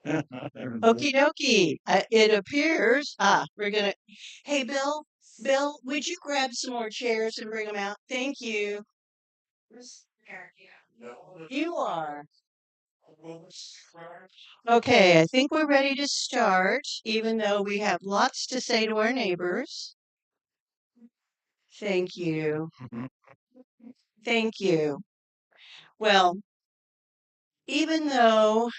Okie dokie. It appears. We're gonna. Hey, Bill. Bill, would you grab some more chairs and bring them out? Thank you. You are. Okay, I think we're ready to start, even though we have lots to say to our neighbors. Thank you. Thank you. Well, even though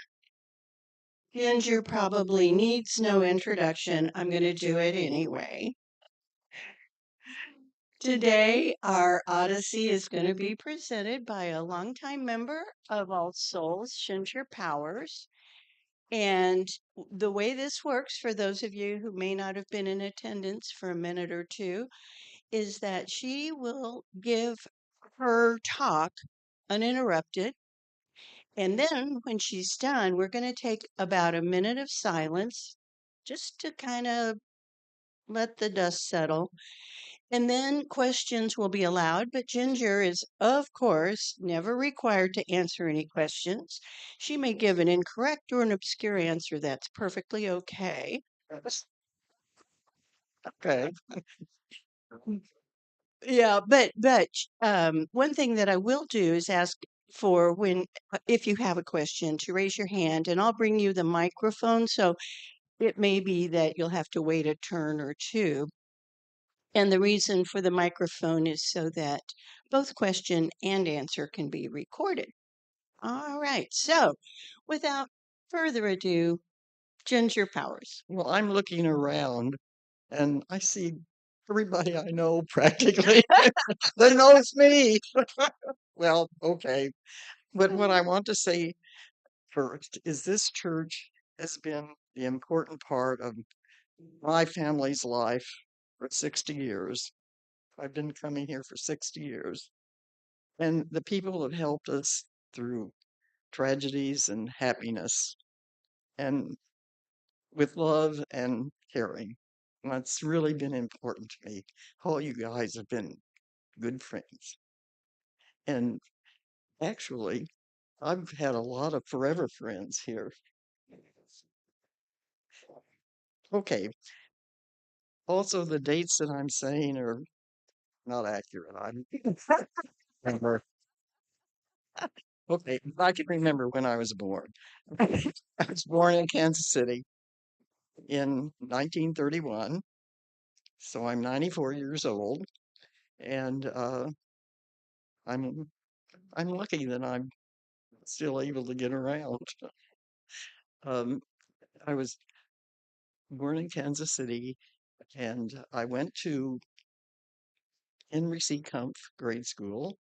Ginger probably needs no introduction, I'm going to do it anyway. Today, our Odyssey is going to be presented by a longtime member of All Souls, Ginger Powers. And the way this works, for those of you who may not have been in attendance for a minute or two, is that she will give her talk uninterrupted. And then when she's done, we're going to take about a minute of silence just to kind of let the dust settle. And then questions will be allowed, but Ginger is, of course, never required to answer any questions. She may give an incorrect or an obscure answer. That's perfectly okay. Okay. Yeah, but one thing that I will do is ask for when if you have a question to raise your hand, and I'll bring you the microphone. So it may be that you'll have to wait a turn or two. And the reason for the microphone is so that both question and answer can be recorded. All right. So without further ado, Ginger Powers. Well, I'm looking around and I see everybody I know practically that knows me. Well, okay. But what I want to say first is this church has been the important part of my family's life for 60 years. I've been coming here for 60 years. And the people have helped us through tragedies and happiness and with love and caring. And that's really been important to me. All you guys have been good friends. And actually, I've had a lot of forever friends here. Okay. Also, the dates that I'm saying are not accurate. I'm remember. Okay, I can remember when I was born. I was born in Kansas City in 1931, so I'm 94 years old, and I'm I'm lucky that I'm still able to get around. Um, I was born in Kansas City, and I went to Henry C. Kumpf grade school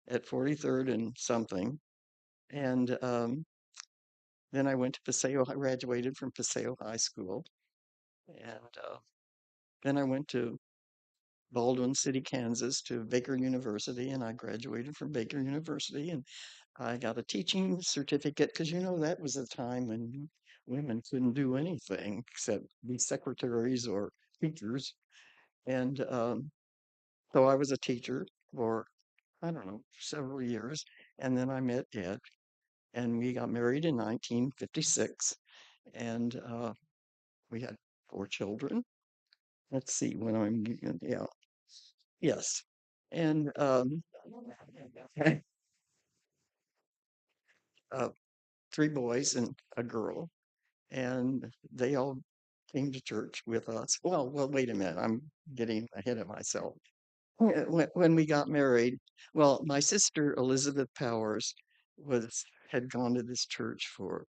at 43rd and something, and then I went to Paseo. I graduated from Paseo High School, and then I went to Baldwin City, Kansas, to Baker University, and I graduated from Baker University, and I got a teaching certificate because that was a time when women couldn't do anything except be secretaries or teachers, and so I was a teacher for I don't know several years, and then I met Ed, and we got married in 1956, and we had 4 children. Let's see when yeah, yes, and uh, 3 boys and a girl, and they all came to church with us. Well, wait a minute, I'm getting ahead of myself. When we got married, well, my sister Elizabeth Powers was had gone to this church for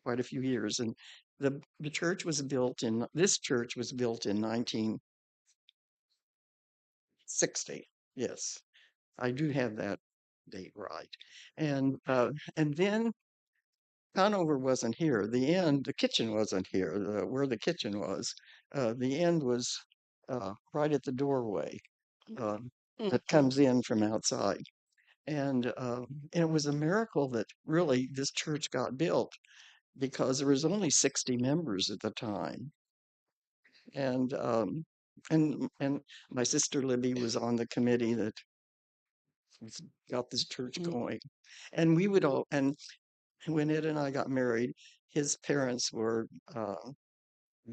quite a few years, and the church was built in this church was built in 1960. Yes, I do have that date right. And then Conover wasn't here. The kitchen wasn't here. Where the kitchen was, the end was right at the doorway that comes in from outside. And it was a miracle that really this church got built because there was only 60 members at the time. And and my sister Libby was on the committee that got this church going. And we would all and when Ed and I got married, his parents were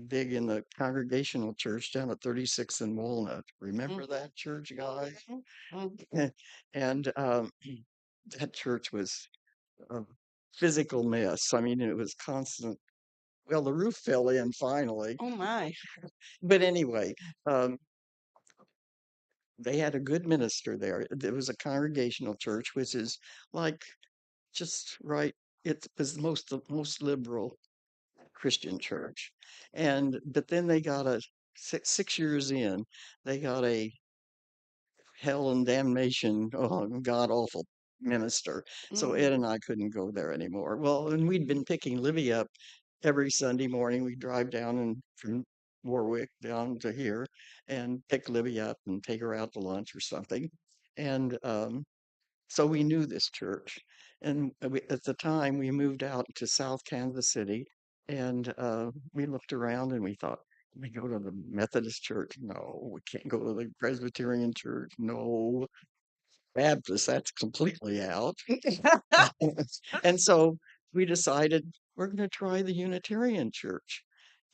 big in the Congregational Church down at 36th and Walnut. Remember Mhm. that church, guys? Mhm. And that church was a physical mess. I mean, it was constant. Well, the roof fell in finally. Oh my. But anyway, um, they had a good minister there. It was a congregational church, which is like just right. It was the most liberal Christian church, and but then they got a 6 years in, they got a hell and damnation, oh, god awful minister. So Mm. Ed and I couldn't go there anymore. Well, and we'd been picking Livy up every Sunday morning. We'd drive down and from Warwick down to here and pick Livy up and take her out to lunch or something. And so we knew this church. And at the time, we moved out to South Kansas City, and we looked around and we thought, "Can we go to the Methodist church? No. We can't go to the Presbyterian church? No. Baptist, that's completely out." And so we decided we're going to try the Unitarian church.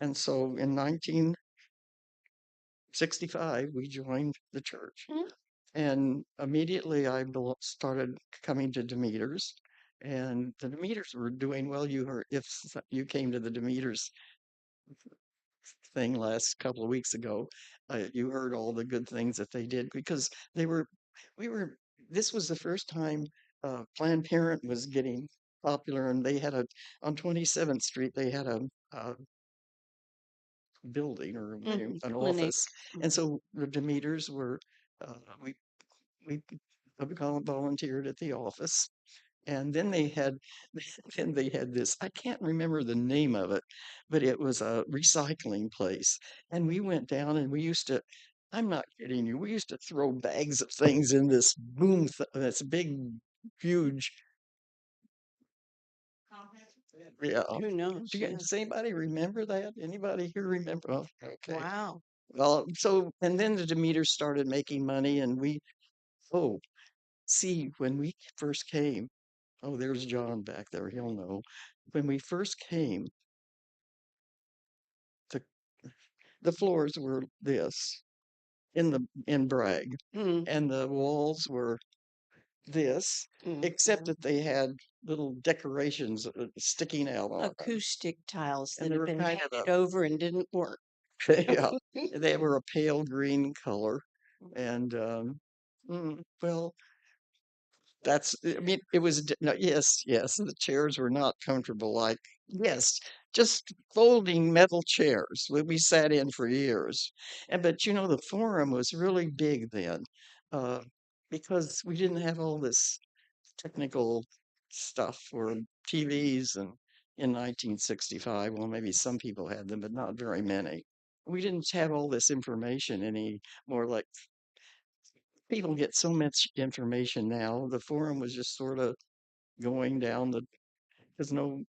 And so in 1965, we joined the church. Mm. And immediately started coming to Demeters, and the Demeters were doing well. You heard if you came to the Demeters thing last couple of weeks ago, you heard all the good things that they did because they were, we were. This was the first time Planned Parent was getting popular, and they had a on 27th Street. They had a building or Mhm. an Clinic. office, and Mhm. so the Demeters were. We we volunteered at the office, and then they had then they had this, I can't remember the name of it, but it was a recycling place, and we went down and we used to, I'm not kidding you, we used to throw bags of things in this big huge, yeah. Who knows? Yeah. Does anybody remember that? Anybody here remember? Oh, okay. Wow. Well, so and then the Demeters started making money, and oh, see, when we first came, oh, there's John back there. He'll know. When we first came, the the floors were this in Bragg, Mm. and the walls were this, except Mhm. that they had little decorations sticking out on them, Acoustic tiles and that they had were been kind of painted over and didn't work. yeah, they were a pale green color, and well, I mean, it was, no, yes, yes, the chairs were not comfortable. Like, yes, just folding metal chairs that we sat in for years. But the forum was really big then, uh, because we didn't have all this technical stuff or TVs and in 1965. Well, maybe some people had them, but not very many. We didn't have all this information any more. Like, people get so much information now. The forum was just sort of going down there's no,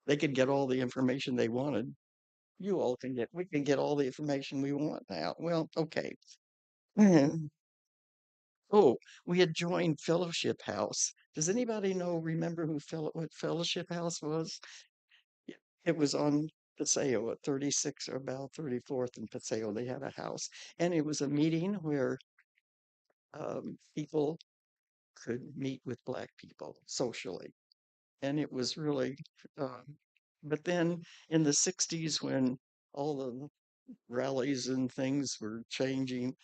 they could get all the information they wanted. We can get all the information we want now. Well, okay. Oh, we had joined Fellowship House. Does anybody remember what Fellowship House was? It it was on Paseo at 36 or about 34th and Paseo. They had a house, and it was a meeting where people could meet with Black people socially, and it was really. Um, but then in the 60s, when all the rallies and things were changing,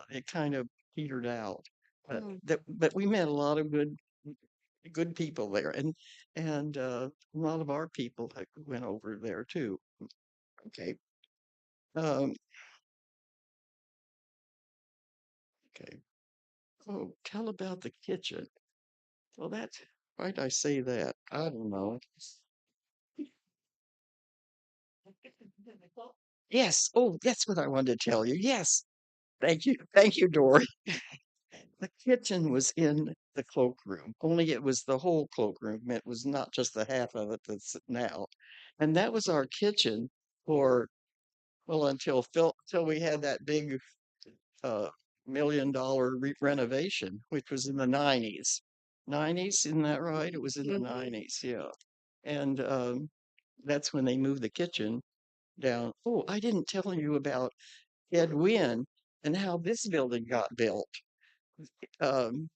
it kind of petered out. Mm. But we met a lot of good people there, and a lot of our people went over there too. Okay. Um, okay. Oh, tell about the kitchen. Well, why'd I say that? I don't know. Yes. Oh, that's what I wanted to tell you. Yes. Thank you. Thank you, Dory. The kitchen was in the cloakroom, only it was the whole cloakroom. It was not just the half of it that's now. And that was our kitchen for, well, until we had that big uh, $1 million renovation, which was in the 90s. 90s, isn't that right? It was in the Mhm. 90s, yeah. And that's when they moved the kitchen down. Oh, I didn't tell you about Ed Wynn and how this building got built.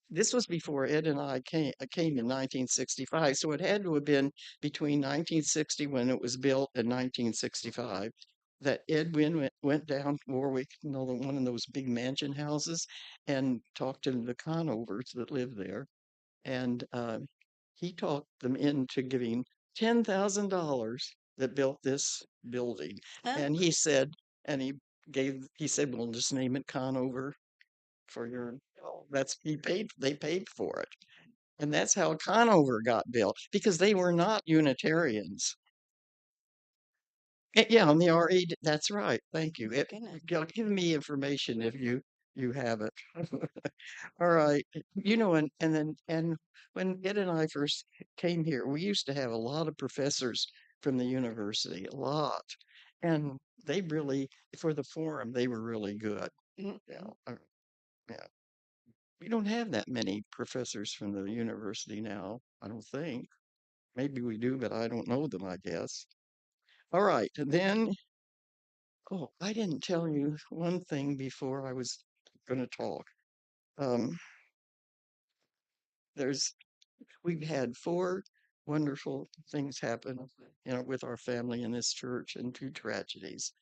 This was before Ed and I came in 1965, so it had to have been between 1960 when it was built and 1965 that Ed Wynn went down to Warwick, one of those big mansion houses, and talked to the Conovers that lived there, and he talked them into giving $10,000 that built this building, Huh? and he said, and he said, "Well, just name it Conover for your." Oh, they paid for it, and that's how Conover got built because they were not Unitarians. Yeah, on the RE, that's right. Thank you. Goodness. Give me information if you have it. All right. And when Ed and I first came here, we used to have a lot of professors from the university, a lot. And they really, for the forum, they were really good. Yeah. Mhm. Yeah. We don't have that many professors from the university now, I don't think. Maybe we do, but I don't know them, I guess. All right. And then, oh, I didn't tell you one thing before I was going to talk. Um, there's We've had four wonderful things happen, with our family in this church and two tragedies.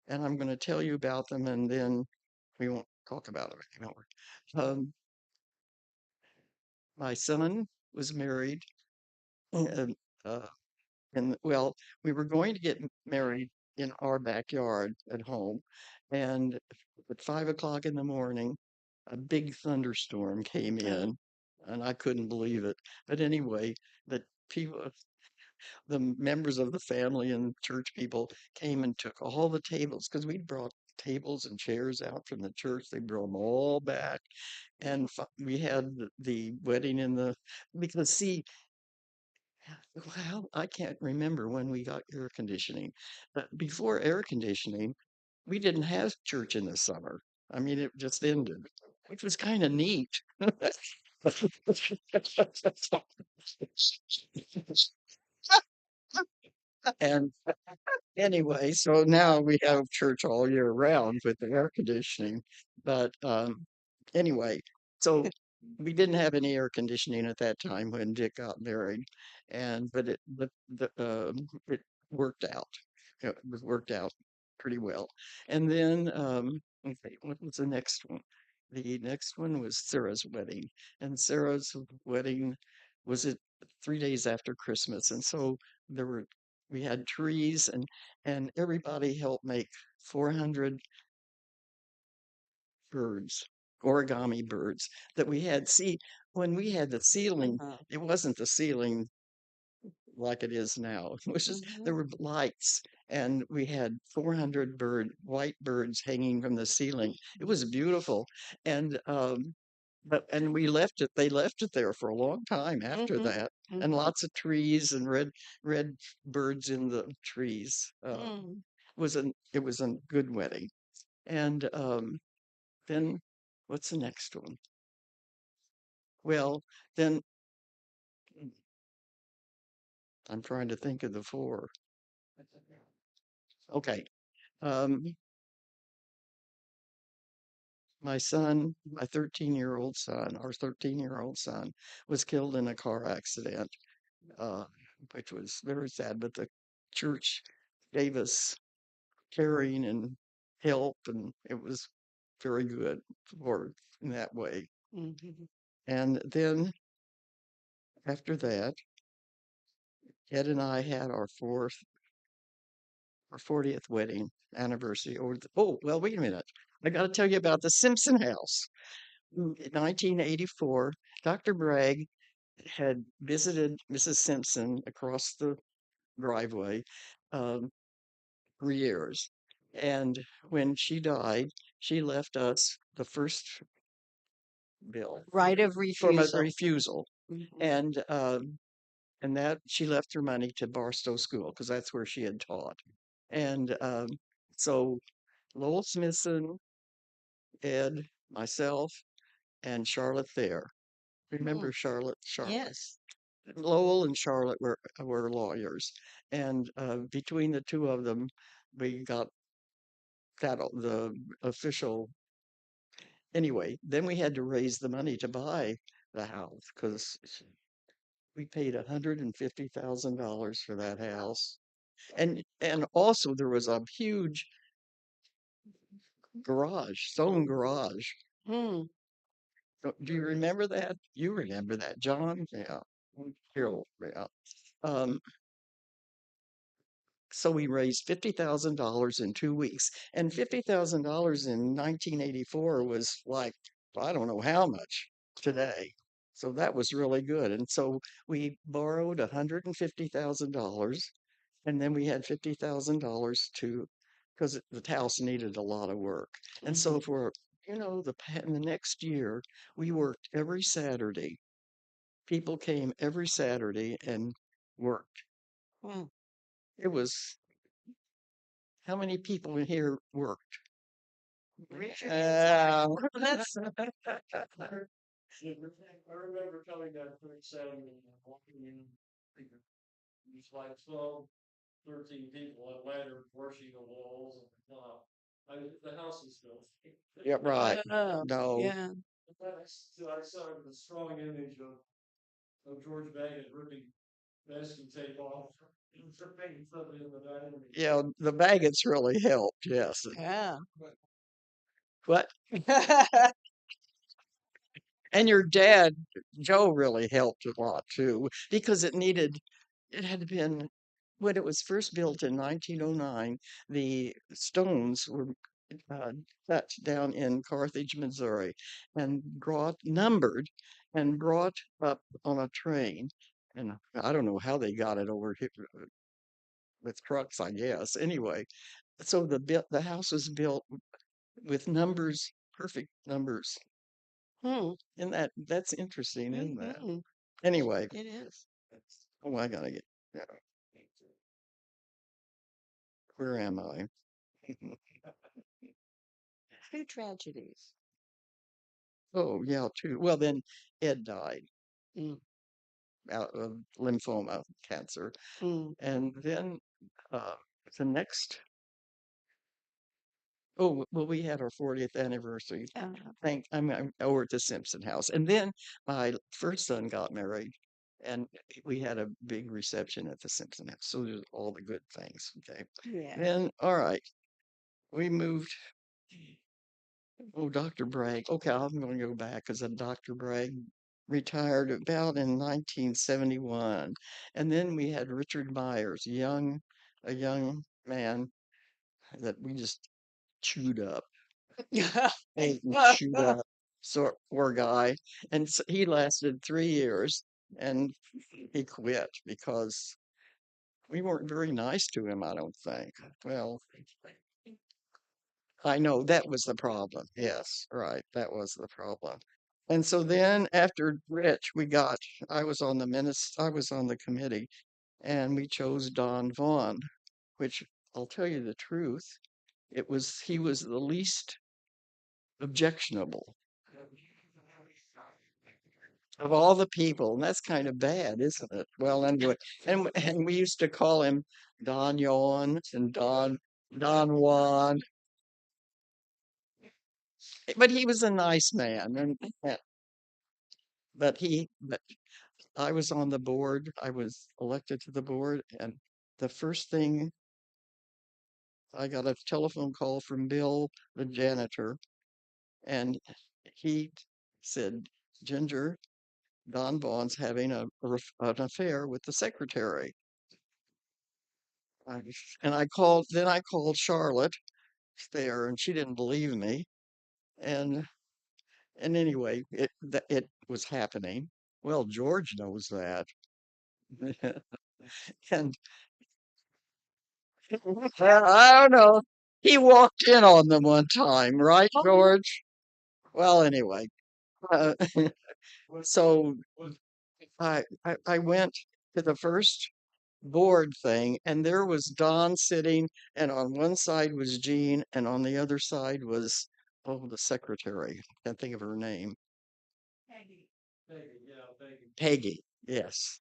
And I'm going to tell you about them and then we won't talk about them anymore. Um, my son was married and, uh, well, we were going to get married in our backyard at home. And at 5 o'clock in the morning, a big thunderstorm came Uh, in and I couldn't believe it. But anyway, the people, the members of the family and church people came and took all the tables because we'd brought tables and chairs out from the church. They brought them all back, and we had the wedding in the because see, well, I can't remember when we got air conditioning, but before air conditioning, we didn't have church in the summer. I mean, it just ended, which was kind of neat. And anyway, so now we have church all year round with the air conditioning. But anyway, so we didn't have any air conditioning at that time when Dick got married, and but it worked out. It was worked out pretty well. And then okay, what was the next one? The next one was Sarah's wedding, and Sarah's wedding was it 3 days after Christmas, and so there were we had trees and everybody helped make 400 birds, origami birds that we had. See, when we had the ceiling, uh, it wasn't the ceiling like it is now. It was just mhm. there were lights and we had 400 white birds hanging from the ceiling. It was beautiful. And and we left it they left it there for a long time after Mhm. that, and Mhm. lots of trees and red birds in the trees. Mm. It was a good wedding. And then what's the next one? Well, then I'm trying to think of the four. Okay. Um, my 13-year-old son, our 13-year-old son, was killed in a car accident, uh, which was very sad. But the church gave us caring and help, and it was very good for in that way. Mhm. And then after that, Ed and I had our 40th wedding anniversary. Oh, well, wait a minute. I got to tell you about the Simpson house. In 1984, Dr. Bragg had visited Mrs. Simpson across the driveway um, for years. And when she died, she left us the first bill Right of from a refusal. refusal. Mhm. And that she left her money to Barstow School because that's where she had taught. And so Lowell Smithson, Ed, myself, and Charlotte Thayer, Hmm. Remember Charlotte. Yes. Lowell and Charlotte were lawyers, and between the two of them, we got the official. Anyway, then we had to raise the money to buy the house because we paid $150,000 for that house, and also there was a huge garage, stone garage. Hmm. Do you remember that? You remember that, John? Yeah. Harold, yeah. Um, so we raised $50,000 in 2 weeks, and $50,000 in 1984 was like, I don't know how much today. So that was really good. And so we borrowed $150,000, and then we had $50,000 because the house needed a lot of work. And so Hmm. for, in the next year, we worked every Saturday. People came every Saturday and worked. Hmm. It was How many people in here worked? That's I remember coming down third Saturday and walking in, thinking, there's like 12, 13 people at ladder washing the walls and the top. The house is built. Yeah, right. No. yeah. I saw the strong image of George Baggett ripping masking tape off. Something in the dining. Yeah, the Baggots really helped, yes. Yeah. What? And your dad, Joe, really helped a lot too, because it had been, when it was first built in 1909, the stones were uh, cut down in Carthage, Missouri, and numbered, and brought up on a train. And I don't know how they got it over here with trucks, I guess. Anyway, so the house was built with numbers, perfect numbers. Hmm. And that's interesting, isn't that? Hmm. Anyway, It is. oh, I gotta get, yeah, where am I? Two tragedies. Oh, yeah, too. Well, then Ed died Mm. out of lymphoma cancer. Mm. And then uh, the next, oh, well, we had our 40th anniversary. I'm over at the Simpson house. And then my first son got married, and we had a big reception at the Simpson house. So there's all the good things. Okay. Yeah. Then, all right, we moved. Oh, Dr. Bragg. Okay, I'm going to go back because Dr. Bragg retired about in 1971. And then we had Richard Myers, a young man that we just chewed up, ate and chewed up. So poor guy. And so he lasted 3 years and he quit because we weren't very nice to him, I don't think. Well, I know that was the problem. Yes, right. That was the problem. And so then after Rich, I was on the committee and we chose Don Vaughn, which I'll tell you the truth, he was the least objectionable of all the people. And that's kind of bad, isn't it? Well, anyway, and we used to call him Don Yawn and Don Juan, but he was a nice man. But I was on the board. I was elected to the board, and the first thing I got a telephone call from Bill, the janitor, and he said, "Ginger, Don Vaughn's having an affair with the secretary." Then I called Charlotte there, and she didn't believe me. And and anyway, it was happening. Well, George knows that, and well, I don't know. He walked in on them one time, right, George? Well, anyway, uh, so I went to the first board thing, and there was Don sitting, and on one side was Jean, and on the other side was, oh, the secretary. Can't think of her name. Peggy, yes.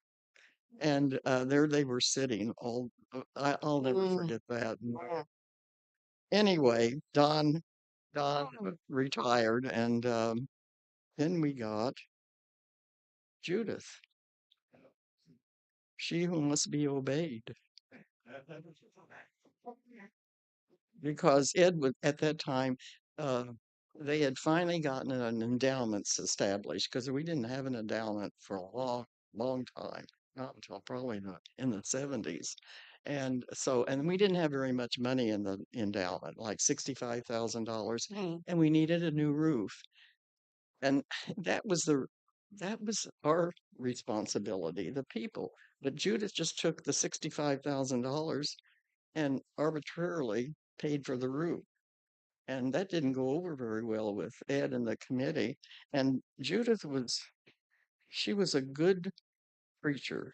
And there they were sitting all, I'll never forget that. And anyway, Don retired, and then we got Judith, she who must be obeyed. Because Ed was at that time, uh, they had finally gotten an endowments established because we didn't have an endowment for a long time, not until probably in the 70s. And so, and we didn't have very much money in the endowment, like $65,000, and we needed a new roof. And that was that was our responsibility, the people. But Judith just took the $65,000 and arbitrarily paid for the roof. And that didn't go over very well with Ed and the committee. And Judith she was a good preacher.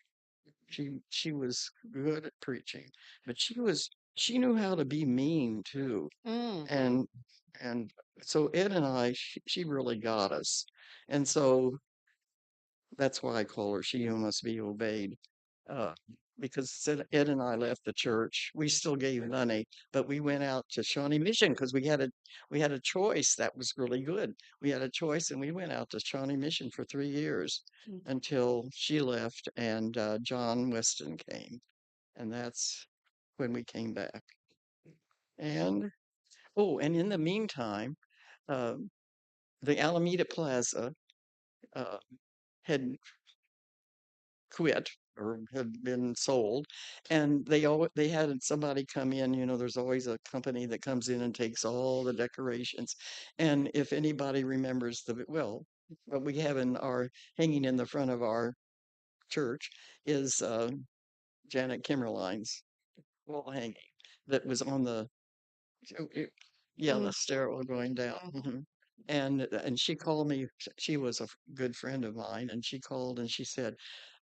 She was good at preaching, but she knew how to be mean too. And and so Ed and she really got us. And so that's why I call her she who must be obeyed. Uh, because Ed and I left the church, we still gave money, but we went out to Shawnee Mission because we had a choice that was really good. We had a choice, and we went out to Shawnee Mission for 3 years until she left and John Weston came, and that's when we came back. And oh, and in the meantime, uh, the Alameda Plaza uh, had quit or had been sold, and they had somebody come in. There's always a company that comes in and takes all the decorations. And if anybody remembers what we have in our hanging in the front of our church is Janet Kimmerline's wall hanging that was on the oh, yeah, the stairwell going down. And she called me. She was a good friend of mine, and she called and she said,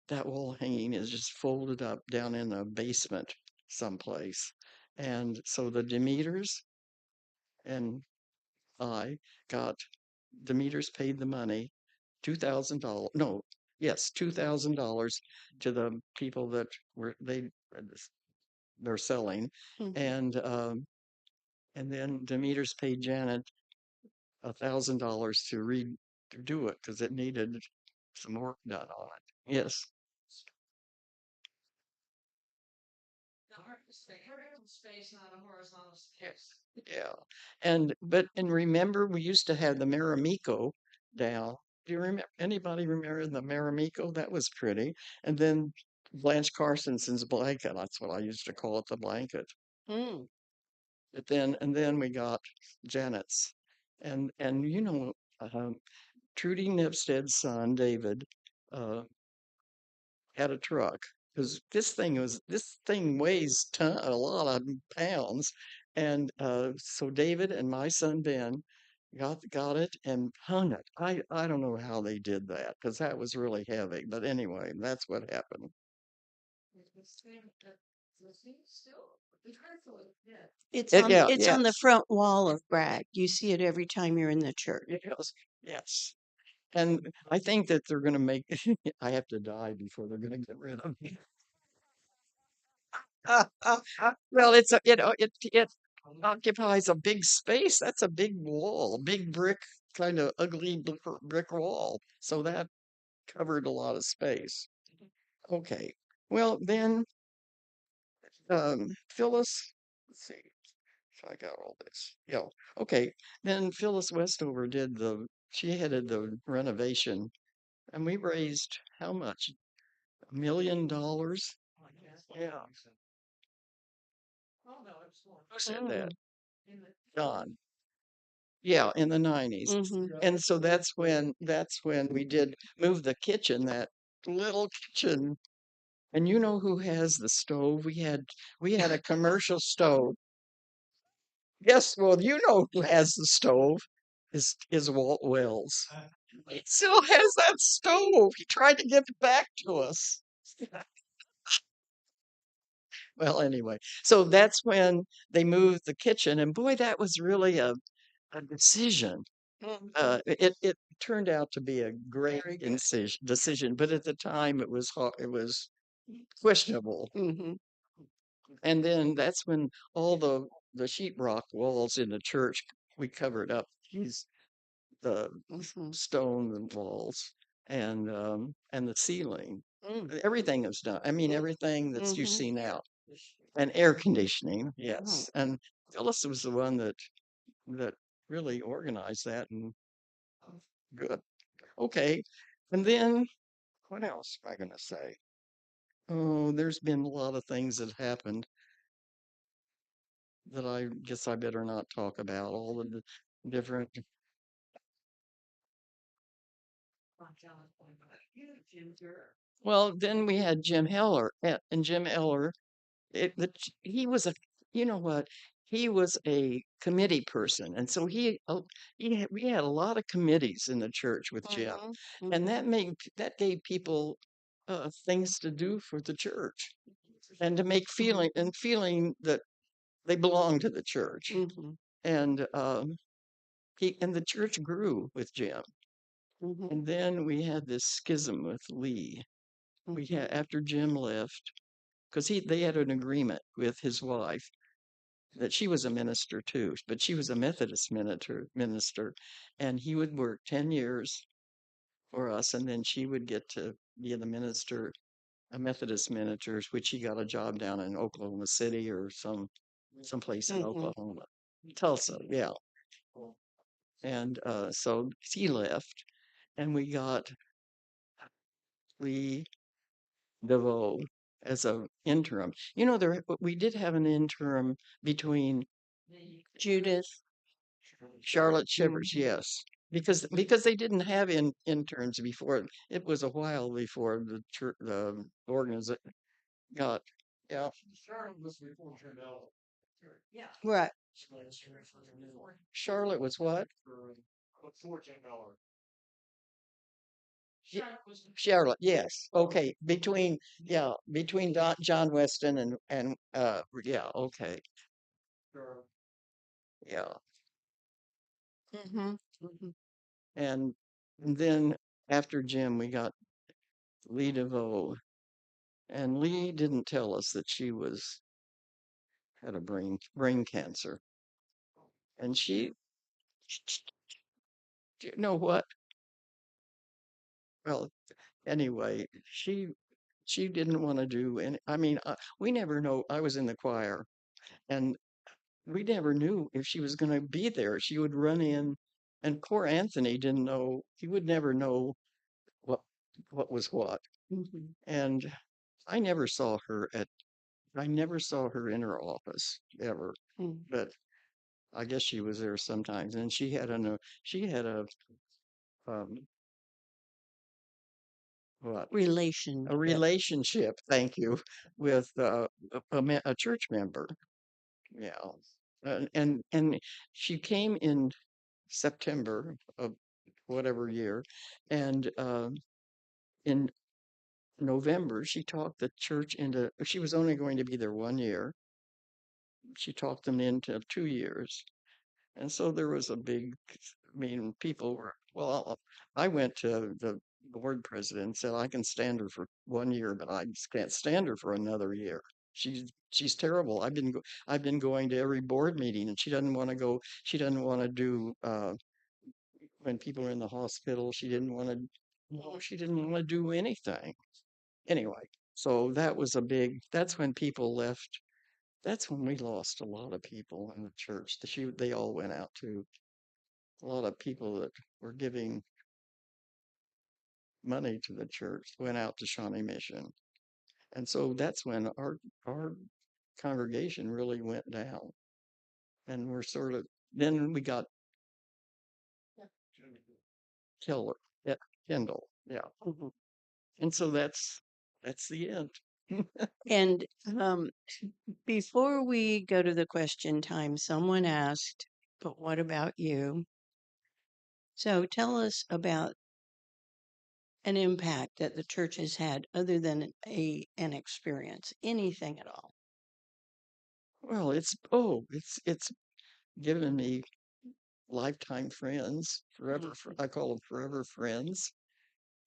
that wall hanging is just folded up down in a basement someplace. And so the Demeters and I got Demeters paid the money, $2,000. No, yes, $2,000 to the people that they're selling, and then Demeters paid Janet $1,000 to redo it because it needed some work done on it. Yes. Yes. Yeah. And remember we used to have the Maramiko down. Do you remember anybody remember the Maramiko? That was pretty. And then Blanche Carsonson's blanket. That's what I used to call it, the blanket. But then we got Janet's. And Trudy Nipstead's son, David, uh, had a truck because this thing weighs a lot of pounds, and so David and my son Ben got it and hung it. I don't know how they did that because that was really heavy, but anyway, that's what happened. It's on the Yes, front wall of Bragg. You see it every time you're in the church. yes, yes. And I think that they're going to make. I have to die before they're going to get rid of me. Well, it occupies a big space. That's a big wall, big brick, kind of ugly brick wall. So that covered a lot of space. Okay. Well, then Phyllis, let's see if I got all this. Yeah. Okay. Then Phyllis Westover she headed the renovation, and we raised how much? $1 million? Yeah. Who said that? John. Yeah, in the 90s. And so that's when we did move the kitchen, that little kitchen. And you know who has the stove? We had a commercial stove. Yes, well, you know who has the stove is Walt Wells. He still has that stove. He tried to give it back to us. Well, anyway, so that's when they moved the kitchen, and boy, that was really a decision. It turned out to be a great decision, but at the time it was it was questionable. Mm-hmm. And then that's when all the sheetrock walls in the church we covered up these the Mm-hmm. stone walls and the ceiling. Mm. Everything was done. I mean, everything that's you Mm-hmm. see now, and air conditioning. Mm-hmm. Yes, and Phyllis was the one that really organized that and good. Okay, and then what else am I going to say? Oh, there's been a lot of things that happened that I guess I better not talk about. All the different. Well, then we had Jim Heller, and Jim Heller, he was a, you know what, he was a committee person, and so we had a lot of committees in the church with Jim, Mm-hmm. and Mm-hmm. that gave people things to do for the church, and to make feeling that they belong to the church, Mm-hmm. and the church grew with Jim. Mm-hmm. And then we had this schism with Lee. We Mm-hmm. had after Jim left, because they had an agreement with his wife that she was a minister too, but she was a Methodist minister, and he would work 10 years for us, and then she would get to be the minister, a Methodist minister, which he got a job down in Oklahoma City or someplace in Mm-hmm. Oklahoma, Tulsa, yeah. And so he left, and we got Lee DeVoe as a interim. You know, we did have an interim between Judith. Charlotte Shivers, Mm-hmm. yes, because they didn't have interns before. It was a while before the church, the organization got. Yeah, Right. Charlotte was what? Charlotte, yes. Okay, between John Weston and yeah, okay, yeah, Mm-hmm. Mm-hmm. and then after Jim, we got Lee DeVoe, and Lee didn't tell us that she had a brain cancer, and you know what? Well, anyway, she didn't want to do any. I mean, we never know. I was in the choir, and we never knew if she was going to be there. She would run in, and poor Anthony didn't know. He would never know what what was what. Mm-hmm. And I never saw her at. I never saw her in her office ever, Mm. but I guess she was there sometimes. And she had um, what a Relationship. relationship. Thank you, with a church member. Yeah, and she came in September of whatever year, and in November she talked the church into. She was only going to be there 1 year. She talked them into 2 years, and so there was a big. I mean, people were. Well, I went to the board president and said I can stand her for 1 year, but I just can't stand her for another year. She's terrible. I've been going to every board meeting, and she doesn't want to go. She doesn't want to do when people are in the hospital. She didn't want to. No, she didn't want to do anything. Anyway, so that was a big. That's when people left. That's when we lost a lot of people in the church. They all went out too. A lot of people that were giving money to the church went out to Shawnee Mission. And so that's when our congregation really went down. And we're sort of then we got Keller, yeah, Kendall, yeah. Mm-hmm. And so that's the end. And before we go to the question time, someone asked, but what about you? So tell us about an impact that the church has had other than an experience, anything at all. Well, it's given me lifetime friends, I call them forever friends.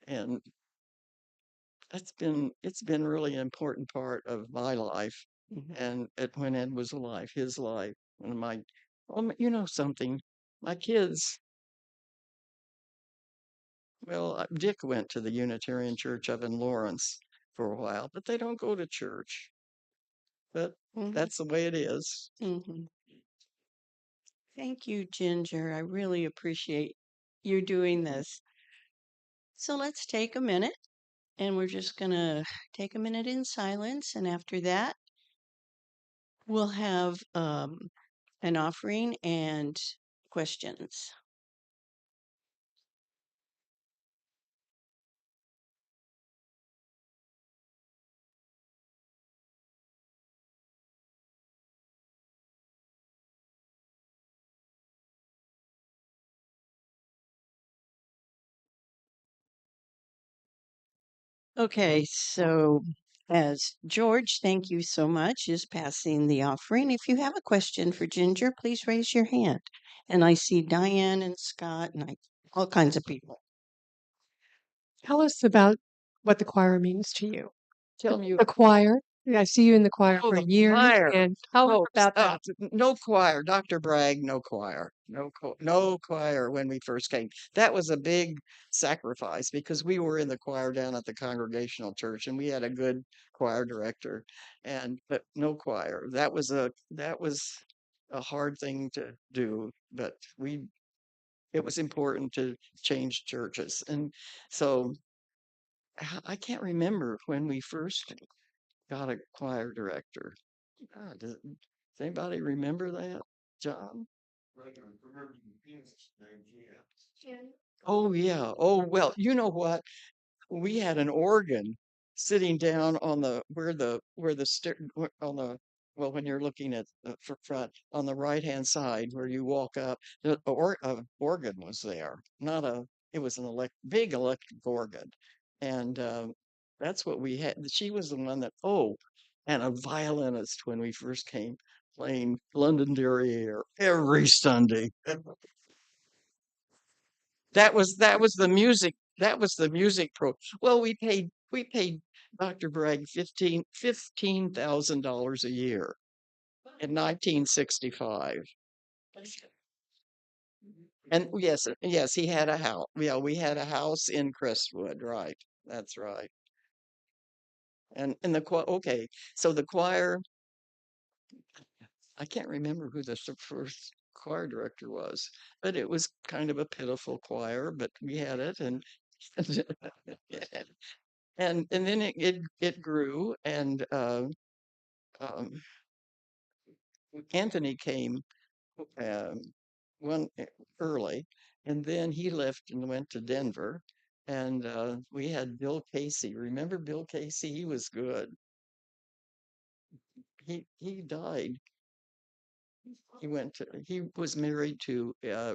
And it's been really an important part of my life. And when Ed was alive, his life, and you know something, my kids, well, Dick went to the Unitarian Church up in Lawrence for a while, but they don't go to church. But Mhm. that's the way it is. Mhm. Thank you, Ginger. I really appreciate you doing this. So let's take a minute and we're just going to take a minute in silence. And after that, we'll have an offering and questions. Okay, so as George, thank you so much, is passing the offering. If you have a question for Ginger, please raise your hand. And I see Diane and Scott and all kinds of people. Tell us about what the choir means to you. Tell me, The choir. I see you in the choir oh, for the years, choir. and tell us Oh, about that. no choir. Dr. Bragg, no choir. No choir when we first came. That was a big sacrifice because we were in the choir down at the Congregational Church and we had a good choir director but no choir. That was a hard thing to do, but it was important to change churches. And so I can't remember when we first got a choir director. Does anybody remember that, John? Oh, yeah. Oh, well, you know what? We had an organ sitting down on the where the on the well when you're looking at the front on the right hand side where you walk up organ was there, not a it was an big electric organ, and that's what we had. She was the one that and a violinist when we first came playing Londonderry Air every Sunday. That was the music. That was the music pro. Well, we paid Dr. Bragg $15,000 a year in 1965. And yes, he had a house. Yeah, we had a house in Crestwood, right? That's right. And the choir. Okay, so the choir. I can't remember who the first choir director was, but it was kind of a pitiful choir, but we had it, and and then it grew, and um, Anthony came um, one early, and then he left and went to Denver, and we had Bill Casey. Remember Bill Casey? He was good. He died. He was married to uh,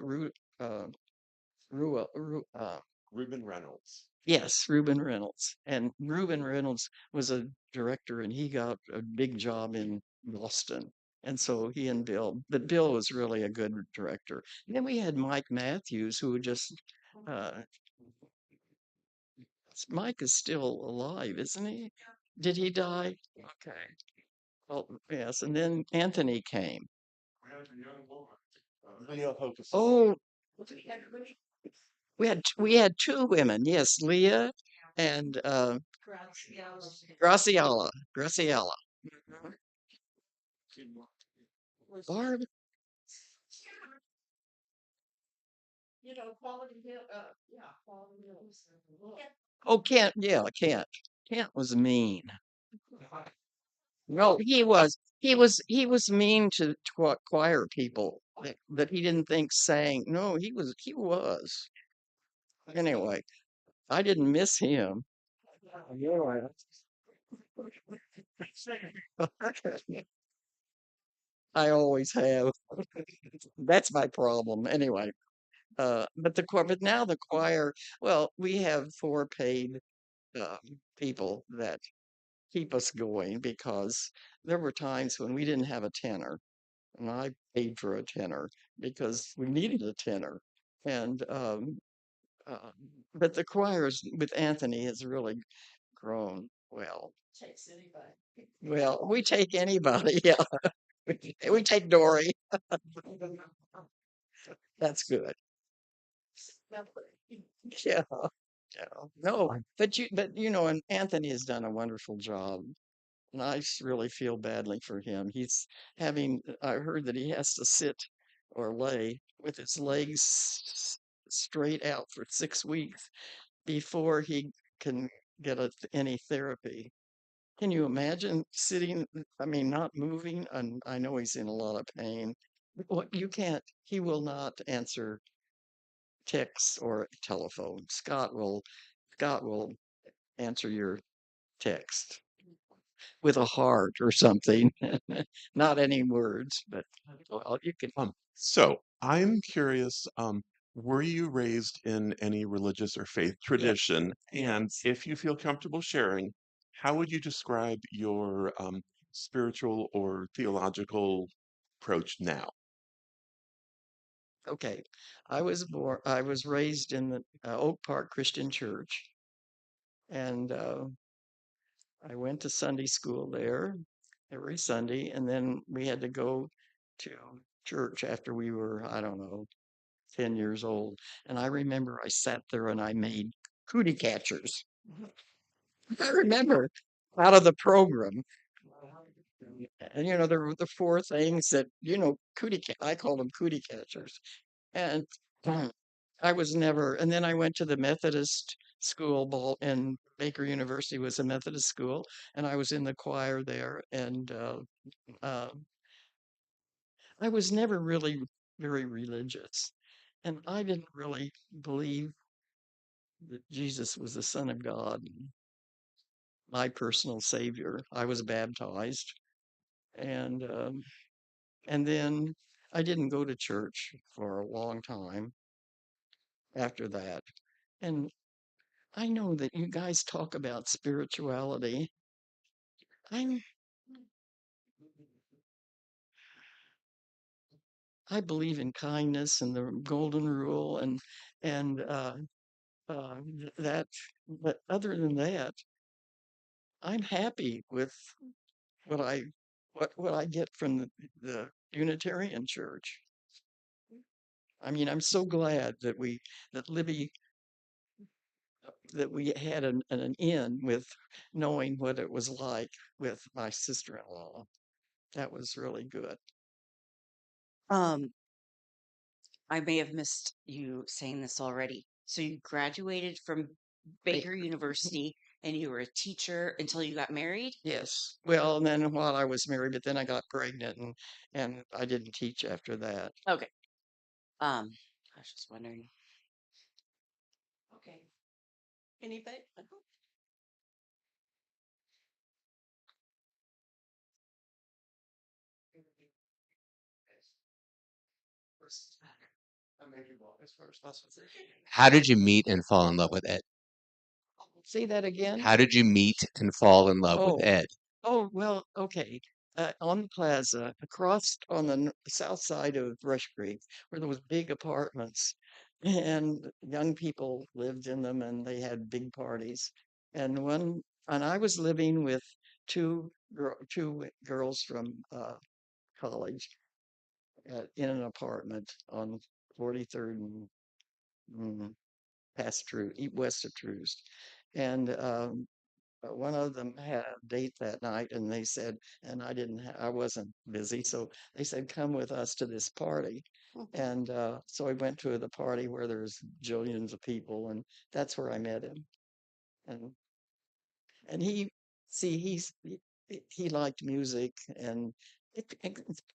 Reuben Reynolds. Yes, Reuben Reynolds. And Reuben Reynolds was a director and he got a big job in Boston. And so he and but Bill was really a good director. And then we had Mike Matthews, who just, uh, Mike is still alive, isn't he? Did he die? Okay. Well, yes. And then Anthony came. Oh, we had two women. Yes, Leah and Graciela. Graciela. Mhm. Barb. Oh, Kent. Yeah, Kent. Kent was mean. No, he was mean to choir people that he didn't think sang. No, he was. Anyway, I didn't miss him. Yeah. I always have. That's my problem. Anyway, but now the choir, well, we have four paid uh, people that keep us going because there were times when we didn't have a tenor. and I paid for a tenor because we needed a tenor. And uh, but the choirs with Anthony has really grown well. Takes anybody. Well, we take anybody. Yeah, we take Dory. That's good. Yeah, yeah. No, but you know, and Anthony has done a wonderful job. And really feel badly for him. He's I heard that he has to sit or lay with his legs straight out for 6 weeks before he can get any therapy. Can you imagine sitting, I mean, not moving? And I know he's in a lot of pain. What you can't, he will not answer texts or telephone. Scott will answer your text with a heart or something. Not any words, but well, you can. So I'm curious, were you raised in any religious or faith Yes, tradition? And yes. if you feel comfortable sharing, how would you describe your spiritual or theological approach now? Okay. I was raised in the Oak Park Christian Church, and I went to Sunday school there every Sunday, and then we had to go to church after we were, I don't know, 10 years old. And I remember I sat there and I made cootie catchers. I remember out of the program. And you know, there were the four things that, you know, I called them cootie catchers. And I was never, and then I went to the Methodist school ball, and Baker University was a Methodist school, and I was in the choir there. And uh, I was never really very religious. And I didn't really believe that Jesus was the Son of God, my personal Savior. I was baptized, and then I didn't go to church for a long time after that. And I know that you guys talk about spirituality. I'm I believe in kindness and the golden rule and that. But other than that, I'm happy with what I what I get from the Unitarian Church. I mean, I'm so glad that Libby that we had an in with knowing what it was like with my sister-in-law. That was really good. Um, I may have missed you saying this already. So you graduated from Baker Baker. University and you were a teacher until you got married? Yes. Well, and then while I was married, but then I got pregnant and I didn't teach after that. Okay. I was just wondering. Okay. Anybody? How did you meet and fall in love with Ed? Say that again? How did you meet and fall in love with Oh, Ed? oh, well, okay. On the plaza, across on the south side of Rush Creek, were those big apartments, and young people lived in them, and they had big parties. And I was living with two girls from college in an apartment on 43rd and past west of Troost, and one of them had a date that night, and they said, and I wasn't busy, so they said, come with us to this party. And so I went to the party where there's jillions of people, and that's where I met him. And he, see, he liked music, and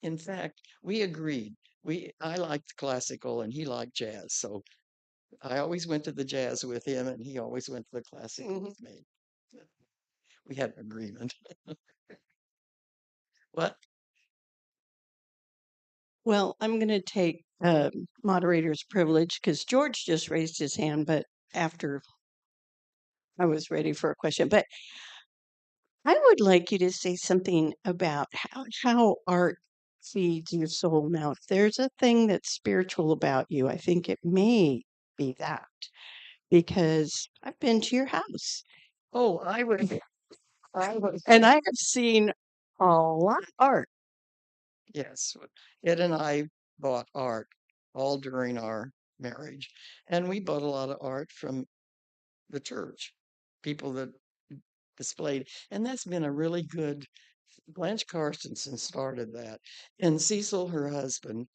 in fact, we agreed. I liked classical, and he liked jazz, so I always went to the jazz with him, and he always went to the classical with me. We had an agreement. What? Well, I'm going to take moderator's privilege because George just raised his hand, but after I was ready for a question. But I would like you to say something about how art feeds your soul. Now, if there's a thing that's spiritual about you, I think it may be that because I've been to your house Oh, I was, and I have seen a lot of art. yes. Ed and I bought art all during our marriage, and we bought a lot of art from the church, people that displayed, and that's been a really good. Blanche Carstensen started that, and Cecil, her husband,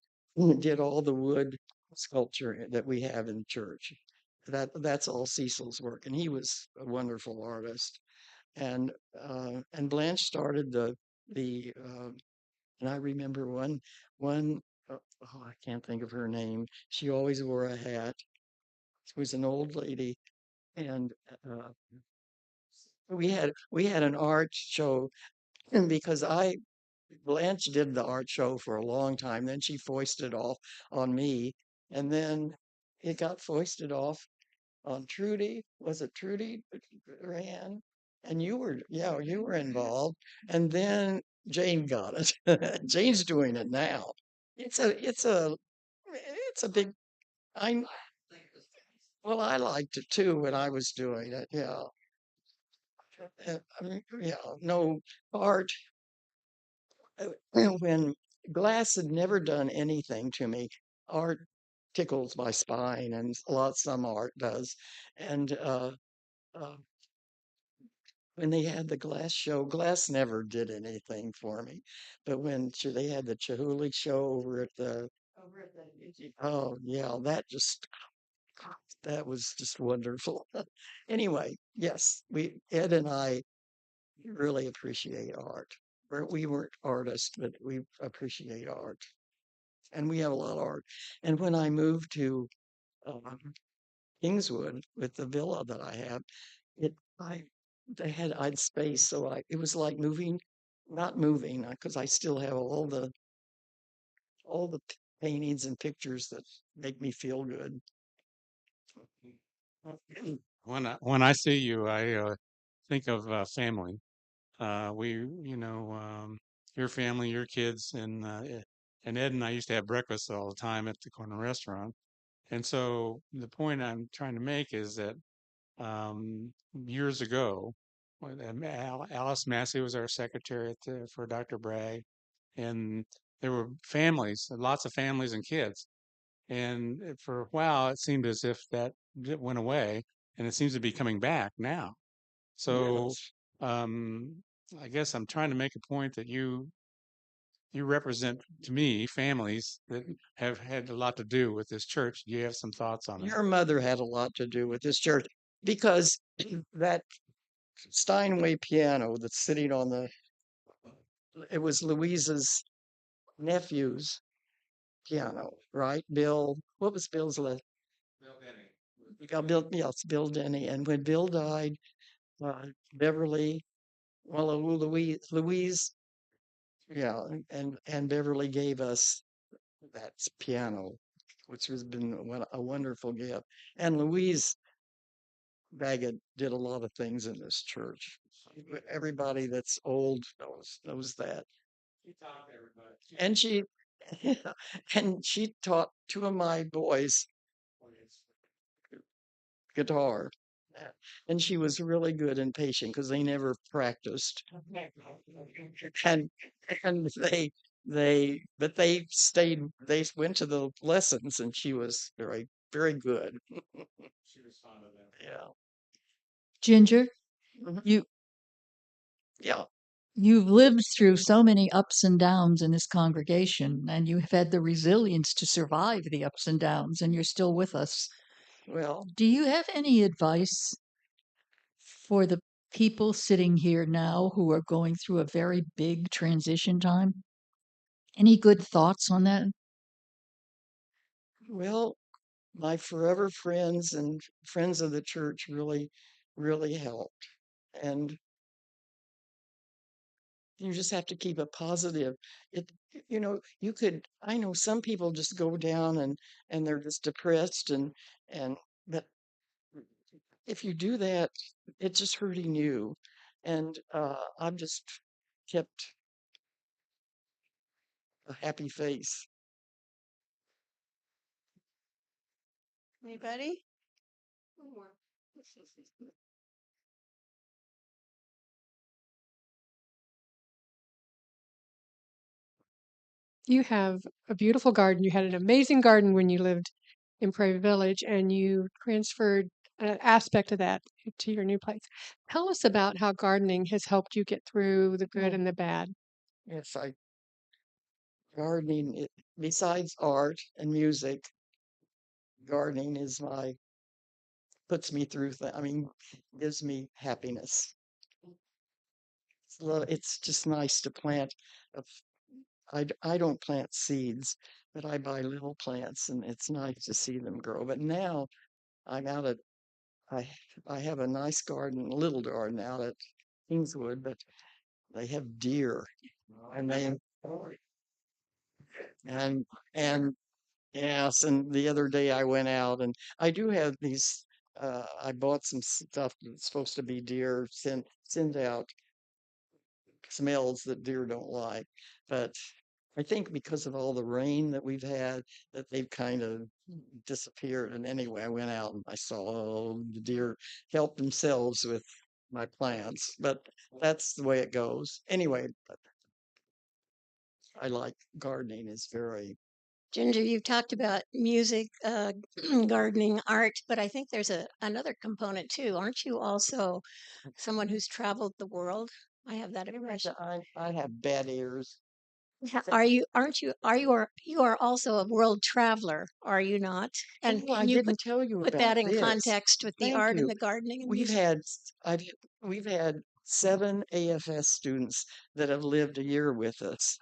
did all the wood sculpture that we have in church. That's all Cecil's work, and he was a wonderful artist. And Blanche started the and I remember one oh, I can't think of her name. She always wore a hat. She was an old lady, and uh, we had an art show, and because I Blanche did the art show for a long time. Then she foisted off on me, and then it got foisted off on Trudy. Was it Trudy ran? And you were involved. And then Jane got it. Jane's doing it now. It's a big. I well, I liked it too when I was doing it. Yeah, yeah. No art. When glass had never done anything to me, art tickles my spine, and some art does. And uh, when they had the glass show, glass never did anything for me. But when they had the Chihuly show oh yeah, that was just wonderful. Anyway, yes, Ed and I really appreciate art. We weren't artists, but we appreciate art. And we have a lot of art. And when I moved to um, Kingswood with the villa that I have, it I they I'd space, so it was like not moving, because I still have all the paintings and pictures that make me feel good. When I see you, I think of family. We, your family, your kids, and Ed and I used to have breakfast all the time at the corner restaurant. And so the point I'm trying to make is that years ago, Alice Massey was our secretary for Dr. Bragg, and there were families, lots of families and kids. And for a while, it seemed as if that went away, and it seems to be coming back now. So Yes. um, I guess I'm trying to make a point that you represent to me families that have had a lot to do with this church. Do you have some thoughts on that? Your mother had a lot to do with this church because that Steinway piano that's sitting it was Louisa's nephew's piano, right? What was Bill's last? We got Bill, yes, Bill Denny. And when Bill died, Beverly, well, Louise, yeah, and Beverly gave us that piano, which has been a wonderful gift. And Louise Baggett did a lot of things in this church. Everybody that's old knows that. And she and she taught two of my boys guitar. And she was really good and patient because they never practiced. And and but they went to the lessons, and she was very, very good. Yeah. Ginger, Mhm. you Yeah. you've lived through so many ups and downs in this congregation, and you have had the resilience to survive the ups and downs, and you're still with us. Well, Do you have any advice for the people sitting here now who are going through a very big transition time? Any good thoughts on that? well, my forever friends and friends of the church really, really helped. And you just have to keep it positive. It, I know some people just go down and they're just depressed but if you do that, it's just hurting you. And I've just kept a happy face. Anybody? You have a beautiful garden. You had an amazing garden when you lived in Prairie Village, and you transferred an aspect of that to your new place. Tell us about how gardening has helped you get through the good Well, and the bad. yes, gardening, besides art and music, gardening is puts me through, I mean, gives me happiness. It's just nice to plant. a f- I don't plant seeds, but I buy little plants, and it's nice to see them grow. But now I'm out at, I, I have a nice garden, little garden out at Kingswood, but they have deer, and and, and yes, and the other day I went out, and I do have these, I bought some stuff that's supposed to be deer, send out smells that deer don't like. But I think because of all the rain that we've had, that they've kind of disappeared. And anyway, I went out and I saw the deer help themselves with my plants, but that's the way it goes. Anyway, but I like gardening is very, Ginger, you've talked about music, gardening, art, but I think there's another component too. Aren't you also someone who's traveled the world? I have that impression. I have bad ears. Are you? Aren't you? You are also a world traveler, are you not? And Oh, I can you didn't tell you put about that in this. context with the Thank art and you. the gardening and We've music? had we've had 7 AFS students that have lived a year with us.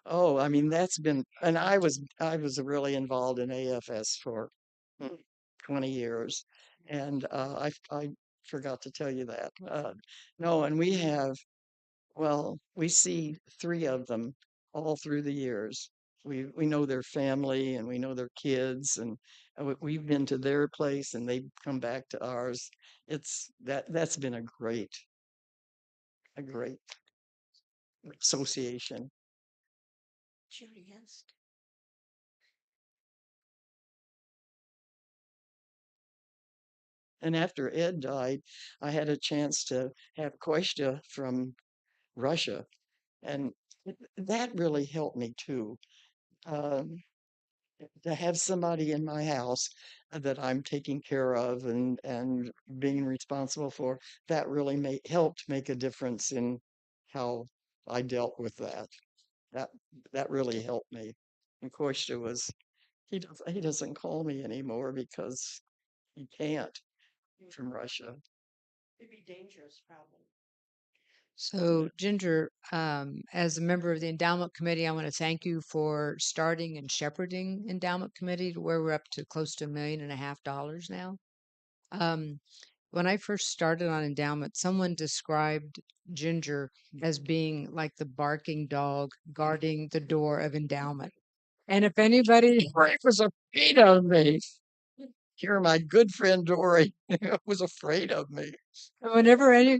Oh, I mean that's been, and I was really involved in AFS for 20 years, and I forgot to tell you that. No, and we have, well, we see 3 of them all through the years. We know their family and we know their kids, and we've been to their place and they come back to ours. That's been a great association. She already asked. And after Ed died, I had a chance to have Kostya from Russia, and that really helped me too. Um, to have somebody in my house that I'm taking care of and being responsible for, that really helped make a difference in how I dealt with that. That that really helped me. And Kostya he doesn't call me anymore because he can't from Russia. It'd be dangerous, probably. So, Ginger, as a member of the endowment committee, I want to thank you for starting and shepherding endowment committee to where we're up to close to $1.5 million now. When I first started on endowment, someone described Ginger as being like the barking dog guarding the door of endowment. And if anybody, Ray was afraid of me. Here, my good friend Dory was afraid of me. whenever any,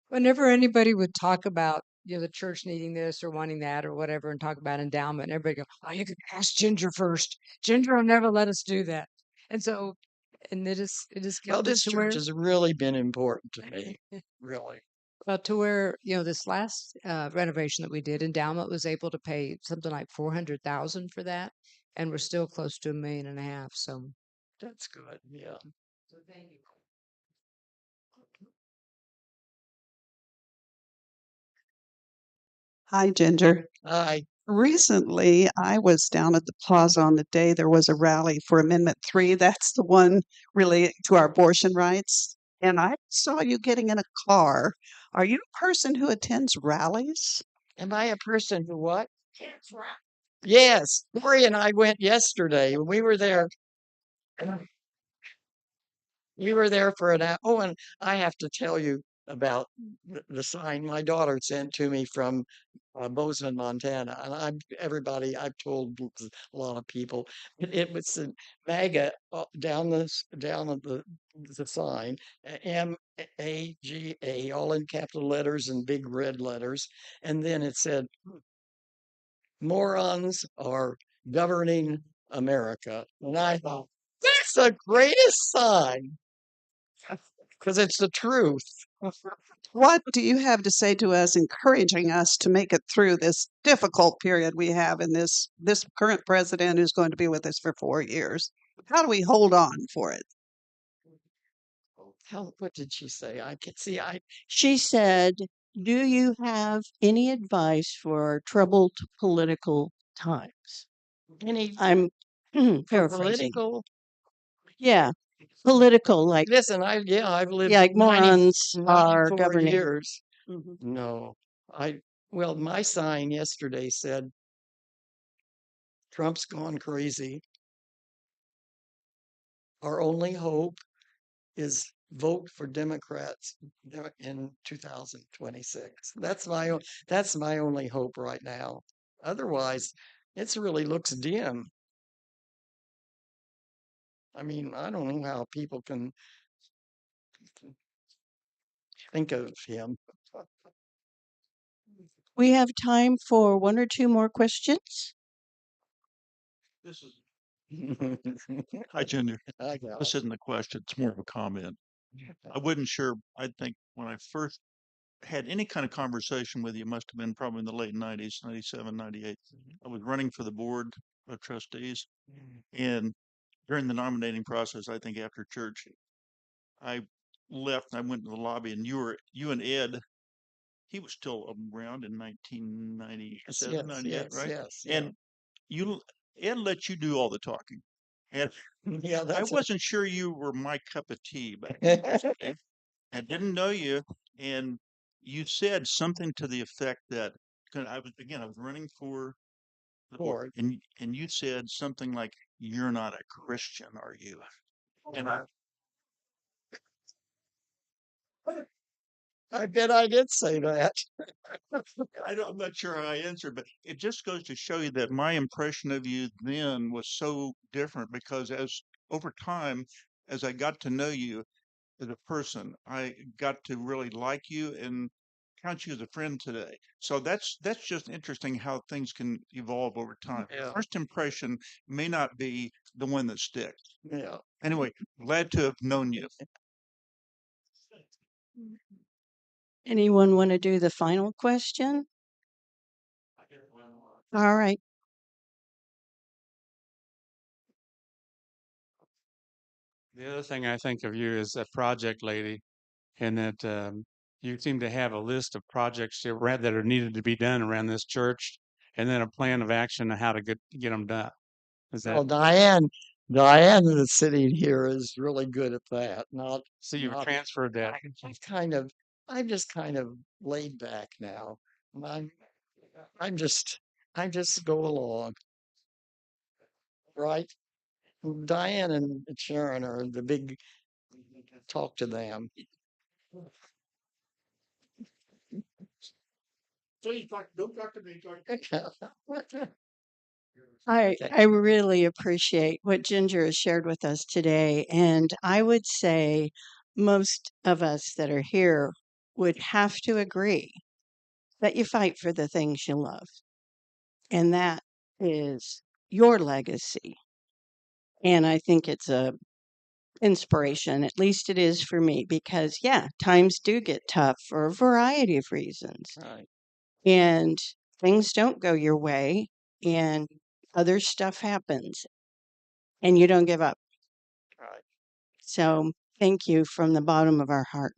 whenever anybody would talk about the church needing this or wanting that or whatever and talk about endowment, everybody go, oh, you can ask Ginger first. Ginger will never let us do that. And so, and it is Well, kept it this to church where, has really been important to me, really. well, to where, this last renovation that we did, endowment was able to pay something like 400,000 for that. And we're still close to 1.5 million. So That's good. Yeah. thank you. Hi, Ginger. I Recently, I was down at the plaza on the day there was a rally for Amendment 3. That's the one related to our abortion rights. And I saw you getting in a car. Are you a person who attends rallies? Am I a person who what? Yes, Lori and I went yesterday. We were there. We were there for an hour. Oh, and I have to tell you about the sign my daughter sent to me from Bozeman, Montana. And I've told a lot of people, it was the MAGA down at the sign, MAGA, all in capital letters and big red letters. And then it said, morons are governing America. And I thought, that's the greatest sign because it's the truth. What do you have to say to us, encouraging us to make it through this difficult period we have in this current president who's going to be with us for 4 years? How do we hold on for it? What did she say? I can see. She said, "Do you have any advice for troubled political times?" Any I'm for paraphrasing. political. Yeah, political, like Listen, I've lived yeah, like 90 morons are 94 governing. years. Mhm. No, well, my sign yesterday said, Trump's gone crazy. Our only hope is vote for Democrats in 2026. That's my only hope right now. Otherwise, it really looks dim. I mean, I don't know how people can think of him. We have time for one or two more questions. This is Hi, Ginger. This isn't a question, it's more of a comment. I wasn't sure. I think when I first had any kind of conversation with you, it must have been probably in the late 90s, 97, 98. I was running for the board of trustees. And during the nominating process, I think after church, I left and I went to the lobby, and you and Ed, he was still around in 1997, 98, right? Yes. And Ed let you do all the talking. And Yeah, I that's wasn't sure you were my cup of tea, but I didn't know you. And you said something to the effect that 'cause I was running for the board, and you said something like, "You're not a Christian, are you?" And I bet I did say that. I'm not sure how I answered, but it just goes to show you that my impression of you then was so different because as over time, as I got to know you as a person, I got to really like you and count you as a friend today. So that's just interesting how things can evolve over time. Yeah. First impression may not be the one that sticks. Yeah. Anyway, glad to have known you. Anyone want to do the final question? All right. The other thing I think of you is a project lady, and that you seem to have a list of projects that are needed to be done around this church, and then a plan of action on how to get them done. Is Well, that Diane that's sitting here is really good at that. so? You've Not transferred that. I'm just kind of laid back now. I'm I'm just I just go along, right? Diane and Sharon are the big talk to them. Don't talk to me. I really appreciate what Ginger has shared with us today. And I would say most of us that are here would have to agree that you fight for the things you love. And that is your legacy. And I think it's a inspiration, at least it is for me, because yeah, times do get tough for a variety of reasons. Right. And things don't go your way and other stuff happens and you don't give up. Right. So thank you from the bottom of our heart.